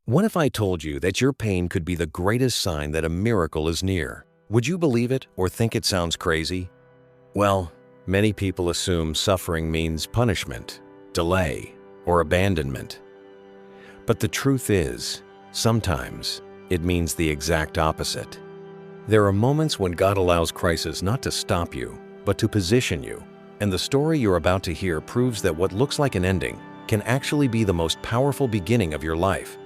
What if I told you that your pain could be the greatest sign that a miracle is near? Would you believe it or think it sounds crazy? Well, many people assume suffering means punishment, delay, or abandonment. But the truth is, sometimes it means the exact opposite. There are moments when God allows crisis not to stop you, but to position you. And the story you're about to hear proves that what looks like an ending can actually be the most powerful beginning of your life.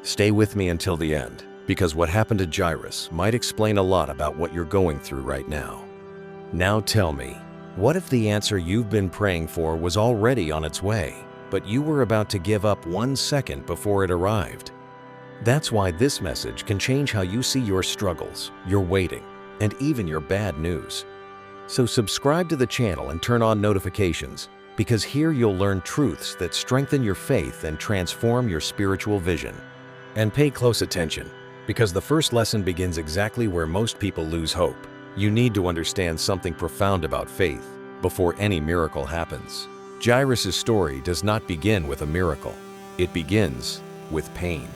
Stay with me until the end, because what happened to Jairus might explain a lot about what you're going through right now. Now tell me, what if the answer you've been praying for was already on its way, but you were about to give up 1 second before it arrived? That's why this message can change how you see your struggles, your waiting, and even your bad news. So subscribe to the channel and turn on notifications, because here you'll learn truths that strengthen your faith and transform your spiritual vision. And pay close attention, because the first lesson begins exactly where most people lose hope. You need to understand something profound about faith before any miracle happens. Jairus' story does not begin with a miracle. It begins with pain.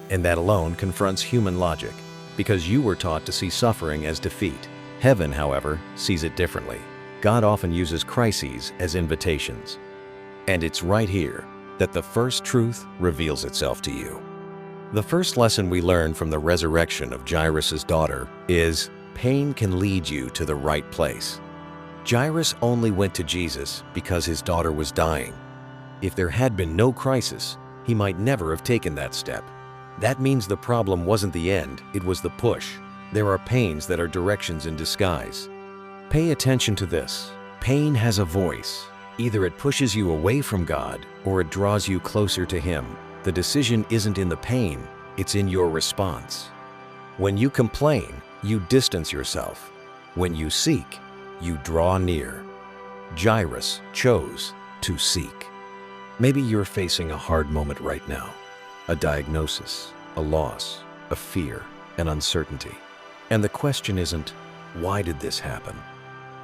And that alone confronts human logic, because you were taught to see suffering as defeat. Heaven, however, sees it differently. God often uses crises as invitations. And it's right here that the first truth reveals itself to you. The first lesson we learn from the resurrection of Jairus' daughter is pain can lead you to the right place. Jairus only went to Jesus because his daughter was dying. If there had been no crisis, he might never have taken that step. That means the problem wasn't the end, it was the push. There are pains that are directions in disguise. Pay attention to this. Pain has a voice. Either it pushes you away from God or it draws you closer to Him. The decision isn't in the pain, it's in your response. When you complain, you distance yourself. When you seek, you draw near. Jairus chose to seek. Maybe you're facing a hard moment right now. A diagnosis, a loss, a fear, an uncertainty. And the question isn't, why did this happen?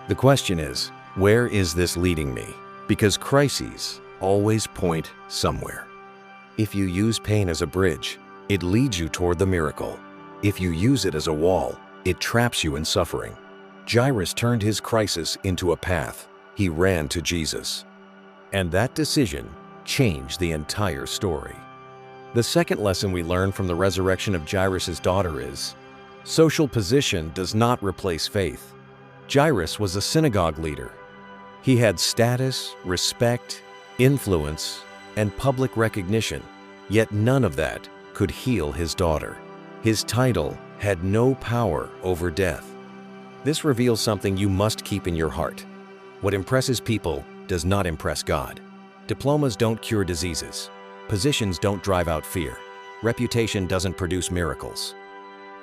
The question is, where is this leading me? Because crises always point somewhere. If you use pain as a bridge, it leads you toward the miracle. If you use it as a wall, it traps you in suffering. Jairus turned his crisis into a path. He ran to Jesus. And that decision changed the entire story. The second lesson we learn from the resurrection of Jairus' daughter is, social position does not replace faith. Jairus was a synagogue leader. He had status, respect, influence, and public recognition, yet none of that could heal his daughter. His title had no power over death. This reveals something you must keep in your heart. What impresses people does not impress God. Diplomas don't cure diseases. Positions don't drive out fear. Reputation doesn't produce miracles.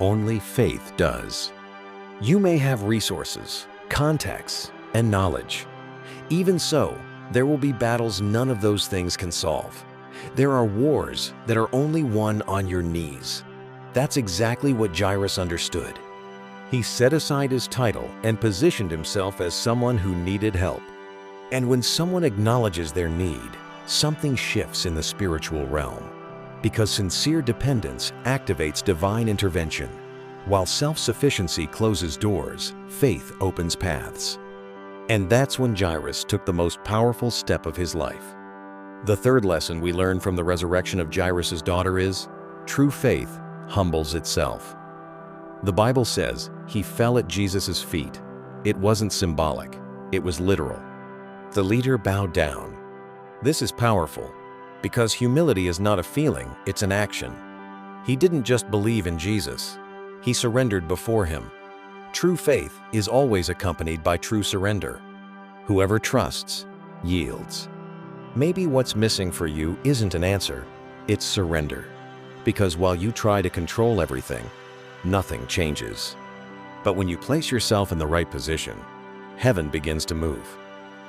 Only faith does. You may have resources, contacts, and knowledge. Even so, there will be battles none of those things can solve. There are wars that are only won on your knees. That's exactly what Jairus understood. He set aside his title and positioned himself as someone who needed help. And when someone acknowledges their need, something shifts in the spiritual realm. Because sincere dependence activates divine intervention. While self-sufficiency closes doors, faith opens paths. And that's when Jairus took the most powerful step of his life. The third lesson we learn from the resurrection of Jairus' daughter is, true faith humbles itself. The Bible says he fell at Jesus' feet. It wasn't symbolic, it was literal. The leader bowed down. This is powerful, because humility is not a feeling, it's an action. He didn't just believe in Jesus, he surrendered before him. True faith is always accompanied by true surrender. Whoever trusts, yields. Maybe what's missing for you isn't an answer, it's surrender. Because while you try to control everything, nothing changes. But when you place yourself in the right position, heaven begins to move.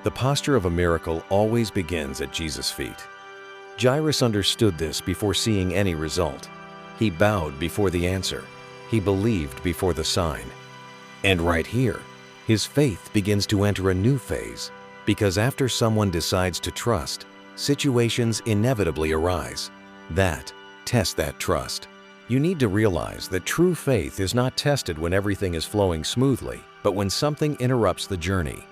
The posture of a miracle always begins at Jesus' feet. Jairus understood this before seeing any result. He bowed before the answer. He believed before the sign. And right here, his faith begins to enter a new phase, because after someone decides to trust, situations inevitably arise. That test that trust. You need to realize that true faith is not tested when everything is flowing smoothly, but when something interrupts the journey.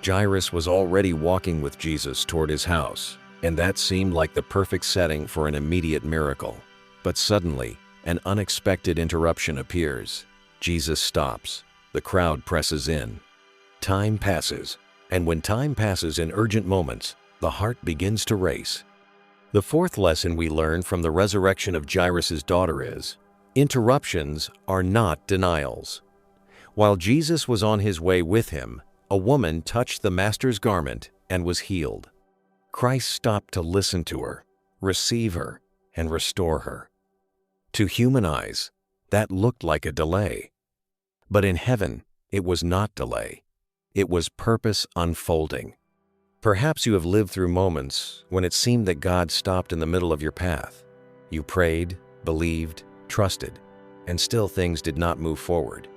Jairus was already walking with Jesus toward his house, and that seemed like the perfect setting for an immediate miracle. But suddenly, an unexpected interruption appears. Jesus stops. The crowd presses in. Time passes, and when time passes in urgent moments, the heart begins to race. The fourth lesson we learn from the resurrection of Jairus' daughter is, interruptions are not denials. While Jesus was on his way with him, a woman touched the Master's garment and was healed. Christ stopped to listen to her, receive her, and restore her. To human eyes, that looked like a delay. But in heaven, it was not delay. It was purpose unfolding. Perhaps you have lived through moments when it seemed that God stopped in the middle of your path. You prayed, believed, trusted, and still things did not move forward.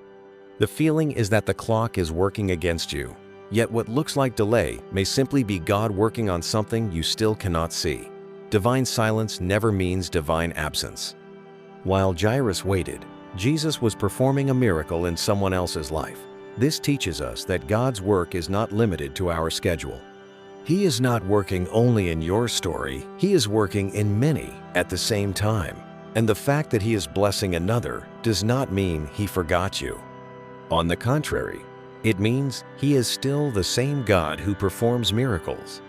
The feeling is that the clock is working against you, yet what looks like delay may simply be God working on something you still cannot see. Divine silence never means divine absence. While Jairus waited, Jesus was performing a miracle in someone else's life. This teaches us that God's work is not limited to our schedule. He is not working only in your story, He is working in many at the same time. And the fact that He is blessing another does not mean He forgot you. On the contrary, it means He is still the same God who performs miracles.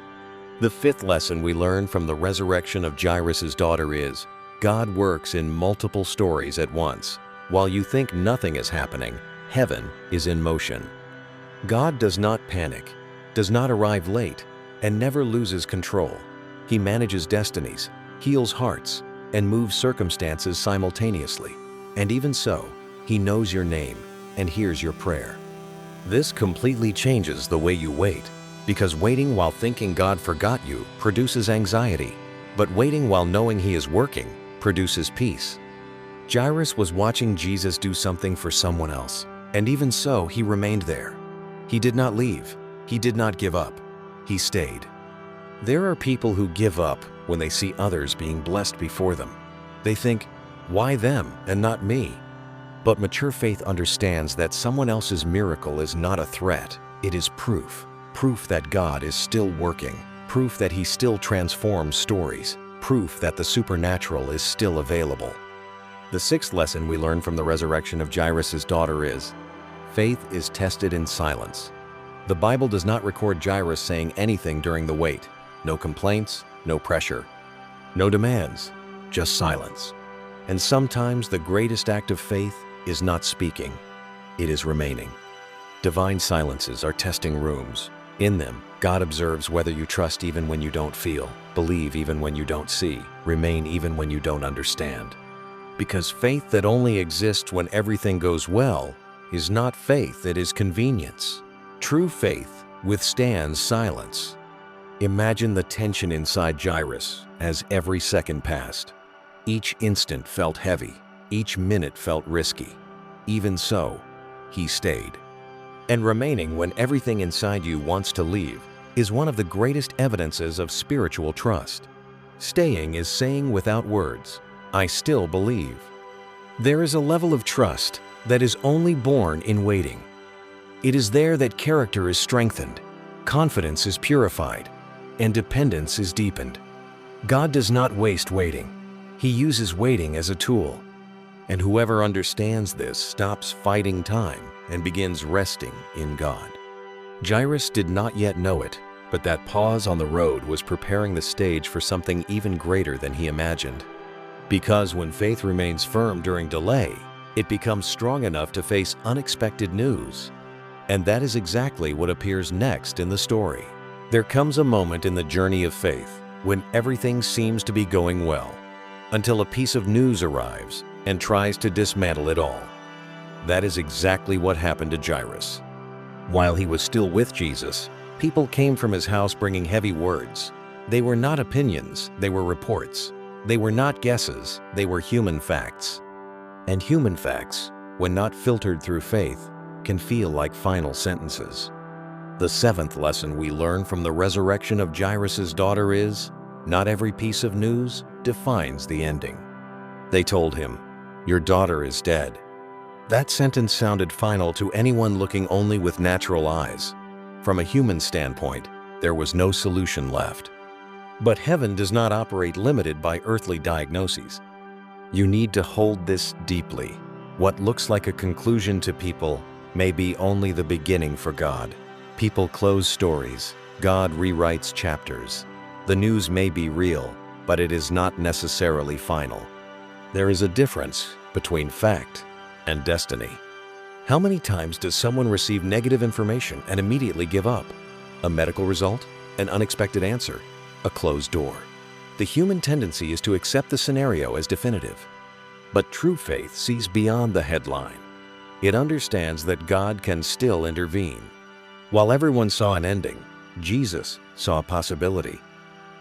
The fifth lesson we learn from the resurrection of Jairus' daughter is, God works in multiple stories at once. While you think nothing is happening, heaven is in motion. God does not panic, does not arrive late, and never loses control. He manages destinies, heals hearts, and moves circumstances simultaneously. And even so, He knows your name and hears your prayer. This completely changes the way you wait, because waiting while thinking God forgot you produces anxiety, but waiting while knowing He is working produces peace. Jairus was watching Jesus do something for someone else, and even so, he remained there. He did not leave. He did not give up. He stayed. There are people who give up when they see others being blessed before them. They think, why them and not me? But mature faith understands that someone else's miracle is not a threat. It is proof. Proof that God is still working. Proof that He still transforms stories. Proof that the supernatural is still available. The sixth lesson we learn from the resurrection of Jairus' daughter is, faith is tested in silence. The Bible does not record Jairus saying anything during the wait. No complaints, no pressure, no demands, just silence. And sometimes the greatest act of faith is not speaking, it is remaining. Divine silences are testing rooms. In them, God observes whether you trust even when you don't feel, believe even when you don't see, remain even when you don't understand. Because faith that only exists when everything goes well is not faith, it is convenience. True faith withstands silence. Imagine the tension inside Jairus as every second passed. Each instant felt heavy, each minute felt risky. Even so, he stayed. And remaining when everything inside you wants to leave is one of the greatest evidences of spiritual trust. Staying is saying without words, I still believe. There is a level of trust that is only born in waiting. It is there that character is strengthened, confidence is purified, and dependence is deepened. God does not waste waiting. He uses waiting as a tool. And whoever understands this stops fighting time and begins resting in God. Jairus did not yet know it, but that pause on the road was preparing the stage for something even greater than he imagined. Because when faith remains firm during delay, it becomes strong enough to face unexpected news. And that is exactly what appears next in the story. There comes a moment in the journey of faith when everything seems to be going well, until a piece of news arrives and tries to dismantle it all. That is exactly what happened to Jairus. While he was still with Jesus, people came from his house bringing heavy words. They were not opinions, they were reports. They were not guesses, they were human facts. And human facts, when not filtered through faith, can feel like final sentences. The seventh lesson we learn from the resurrection of Jairus' daughter is, not every piece of news defines the ending. They told him, "Your daughter is dead." That sentence sounded final to anyone looking only with natural eyes. From a human standpoint, there was no solution left. But heaven does not operate limited by earthly diagnoses. You need to hold this deeply. What looks like a conclusion to people may be only the beginning for God. People close stories. God rewrites chapters. The news may be real, but it is not necessarily final. There is a difference between fact and destiny. How many times does someone receive negative information and immediately give up? A medical result? An unexpected answer? A closed door? The human tendency is to accept the scenario as definitive. But true faith sees beyond the headline. It understands that God can still intervene. While everyone saw an ending, Jesus saw a possibility.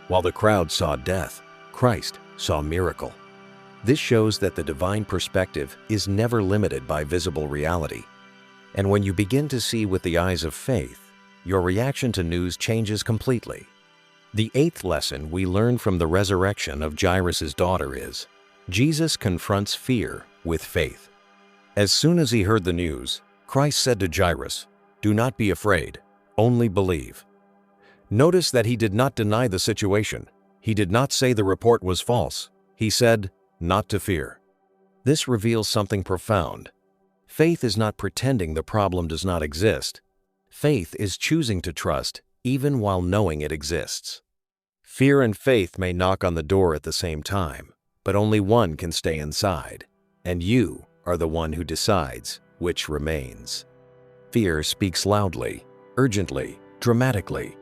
While the crowd saw death, Christ saw a miracle. This shows that the divine perspective is never limited by visible reality. And when you begin to see with the eyes of faith, your reaction to news changes completely. The eighth lesson we learn from the resurrection of Jairus' daughter is, Jesus confronts fear with faith. As soon as he heard the news, Christ said to Jairus, "Do not be afraid, only believe." Notice that he did not deny the situation. He did not say the report was false. He said, "Not to fear." This reveals something profound. Faith is not pretending the problem does not exist. Faith is choosing to trust even while knowing it exists. Fear and faith may knock on the door at the same time, but only one can stay inside, and you are the one who decides which remains. Fear speaks loudly, urgently, dramatically.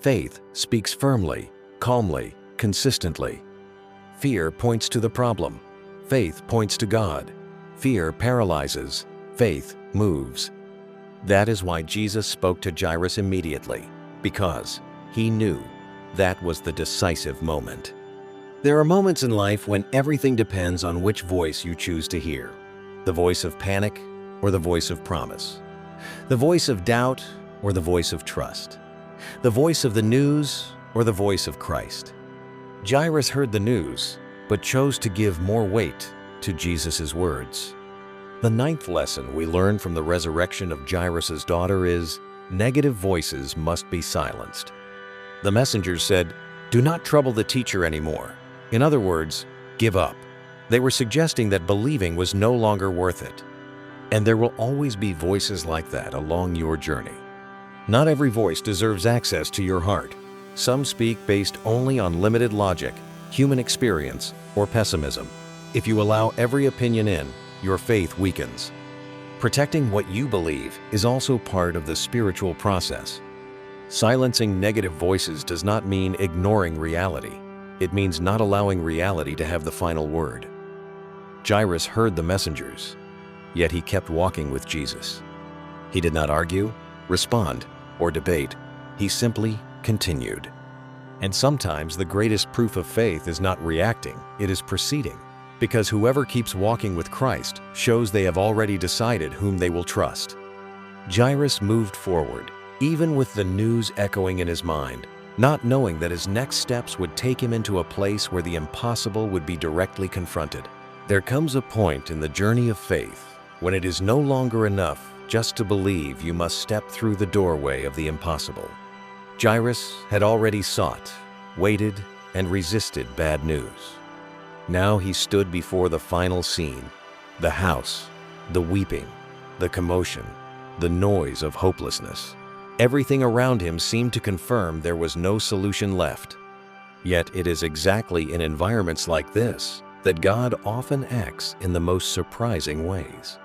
Faith speaks firmly, calmly, consistently. Fear points to the problem. Faith points to God. Fear paralyzes. Faith moves. That is why Jesus spoke to Jairus immediately, because he knew that was the decisive moment. There are moments in life when everything depends on which voice you choose to hear. The voice of panic or the voice of promise. The voice of doubt or the voice of trust. The voice of the news or the voice of Christ. Jairus heard the news, but chose to give more weight to Jesus' words. The ninth lesson we learn from the resurrection of Jairus' daughter is, negative voices must be silenced. The messengers said, "Do not trouble the teacher anymore." In other words, give up. They were suggesting that believing was no longer worth it. And there will always be voices like that along your journey. Not every voice deserves access to your heart. Some speak based only on limited logic, human experience, or pessimism. If you allow every opinion in, your faith weakens. Protecting what you believe is also part of the spiritual process. Silencing negative voices does not mean ignoring reality. It means not allowing reality to have the final word. Jairus heard the messengers, yet he kept walking with Jesus. He did not argue, respond, or debate. He simply continued. And sometimes the greatest proof of faith is not reacting, it is proceeding. Because whoever keeps walking with Christ shows they have already decided whom they will trust. Jairus moved forward, even with the news echoing in his mind, not knowing that his next steps would take him into a place where the impossible would be directly confronted. There comes a point in the journey of faith when it is no longer enough just to believe. You must step through the doorway of the impossible. Jairus had already sought, waited, and resisted bad news. Now he stood before the final scene, the house, the weeping, the commotion, the noise of hopelessness. Everything around him seemed to confirm there was no solution left. Yet it is exactly in environments like this that God often acts in the most surprising ways.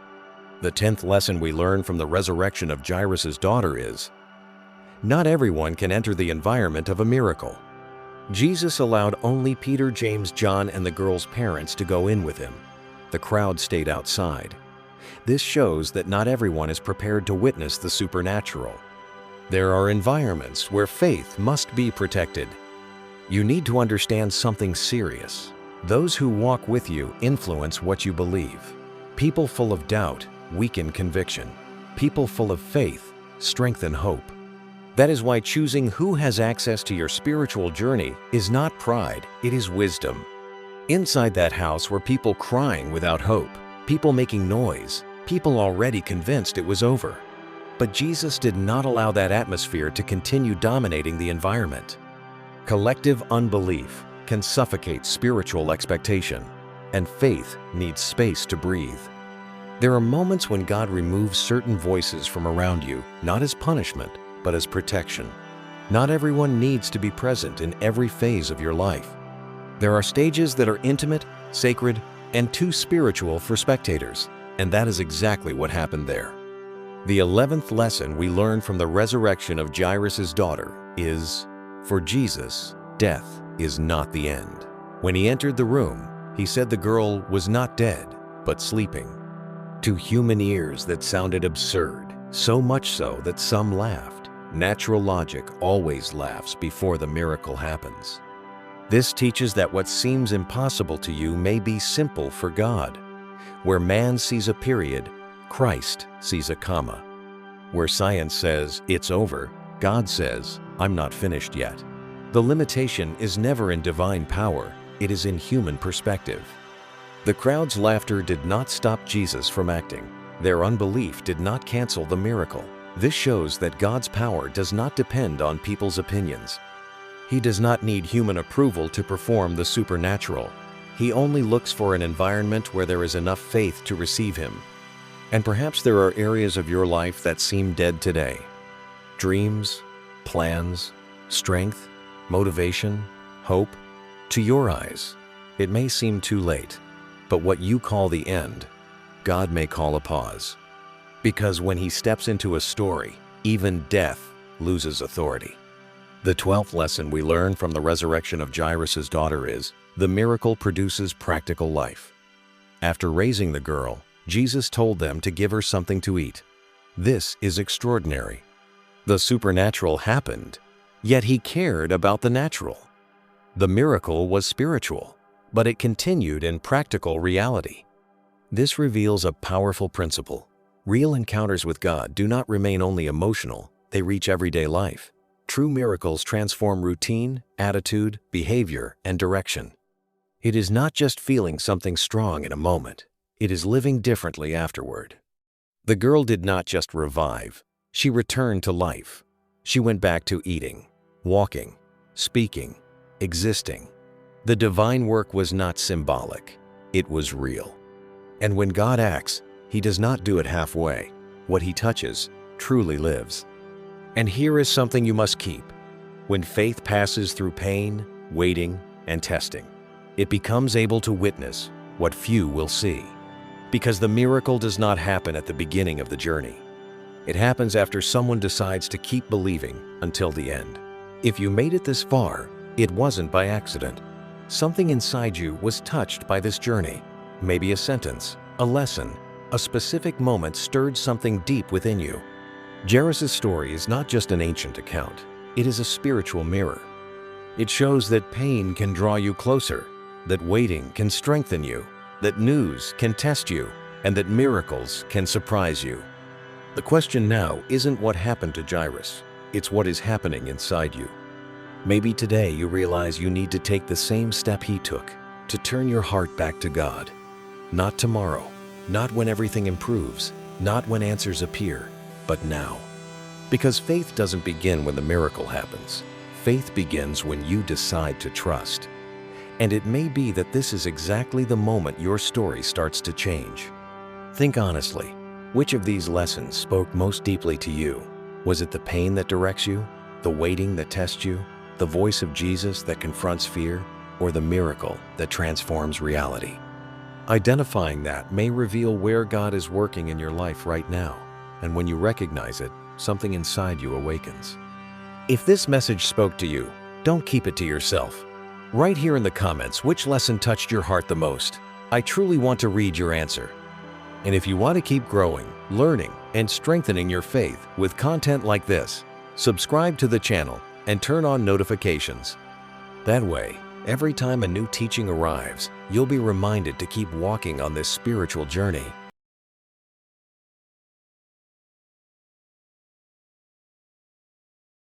The 10th lesson we learn from the resurrection of Jairus' daughter is, not everyone can enter the environment of a miracle. Jesus allowed only Peter, James, John, and the girl's parents to go in with him. The crowd stayed outside. This shows that not everyone is prepared to witness the supernatural. There are environments where faith must be protected. You need to understand something serious. Those who walk with you influence what you believe. People full of doubt weaken conviction. People full of faith strengthen hope. That is why choosing who has access to your spiritual journey is not pride, it is wisdom. Inside that house were people crying without hope, people making noise, people already convinced it was over. But Jesus did not allow that atmosphere to continue dominating the environment. Collective unbelief can suffocate spiritual expectation, and faith needs space to breathe. There are moments when God removes certain voices from around you, not as punishment, but as protection. Not everyone needs to be present in every phase of your life. There are stages that are intimate, sacred, and too spiritual for spectators, and that is exactly what happened there. The 11th lesson we learn from the resurrection of Jairus' daughter is, for Jesus, death is not the end. When he entered the room, he said the girl was not dead, but sleeping. To human ears that sounded absurd, so much so that some laughed. Natural logic always laughs before the miracle happens. This teaches that what seems impossible to you may be simple for God. Where man sees a period, Christ sees a comma. Where science says, it's over, God says, I'm not finished yet. The limitation is never in divine power, it is in human perspective. The crowd's laughter did not stop Jesus from acting. Their unbelief did not cancel the miracle. This shows that God's power does not depend on people's opinions. He does not need human approval to perform the supernatural. He only looks for an environment where there is enough faith to receive him. And perhaps there are areas of your life that seem dead today. Dreams, plans, strength, motivation, hope. To your eyes, it may seem too late, but what you call the end, God may call a pause. Because when he steps into a story, even death loses authority. The 12th lesson we learn from the resurrection of Jairus' daughter is, the miracle produces practical life. After raising the girl, Jesus told them to give her something to eat. This is extraordinary. The supernatural happened, yet he cared about the natural. The miracle was spiritual, but it continued in practical reality. This reveals a powerful principle. Real encounters with God do not remain only emotional, they reach everyday life. True miracles transform routine, attitude, behavior, and direction. It is not just feeling something strong in a moment, it is living differently afterward. The girl did not just revive, she returned to life. She went back to eating, walking, speaking, existing. The divine work was not symbolic, it was real. And when God acts, he does not do it halfway. What he touches truly lives. And here is something you must keep. When faith passes through pain, waiting, and testing, it becomes able to witness what few will see. Because the miracle does not happen at the beginning of the journey. It happens after someone decides to keep believing until the end. If you made it this far, it wasn't by accident. Something inside you was touched by this journey. Maybe a sentence, a lesson, a specific moment stirred something deep within you. Jairus' story is not just an ancient account, it is a spiritual mirror. It shows that pain can draw you closer, that waiting can strengthen you, that news can test you, and that miracles can surprise you. The question now isn't what happened to Jairus, it's what is happening inside you. Maybe today you realize you need to take the same step he took, to turn your heart back to God. Not tomorrow, not when everything improves, not when answers appear, but now. Because faith doesn't begin when the miracle happens. Faith begins when you decide to trust. And it may be that this is exactly the moment your story starts to change. Think honestly, which of these lessons spoke most deeply to you? Was it the pain that directs you, the waiting that tests you, the voice of Jesus that confronts fear, or the miracle that transforms reality? Identifying that may reveal where God is working in your life right now. And when you recognize it, something inside you awakens. If this message spoke to you, don't keep it to yourself. Write here in the comments which lesson touched your heart the most. I truly want to read your answer. And if you want to keep growing, learning, and strengthening your faith with content like this, subscribe to the channel and turn on notifications. That way, every time a new teaching arrives, you'll be reminded to keep walking on this spiritual journey.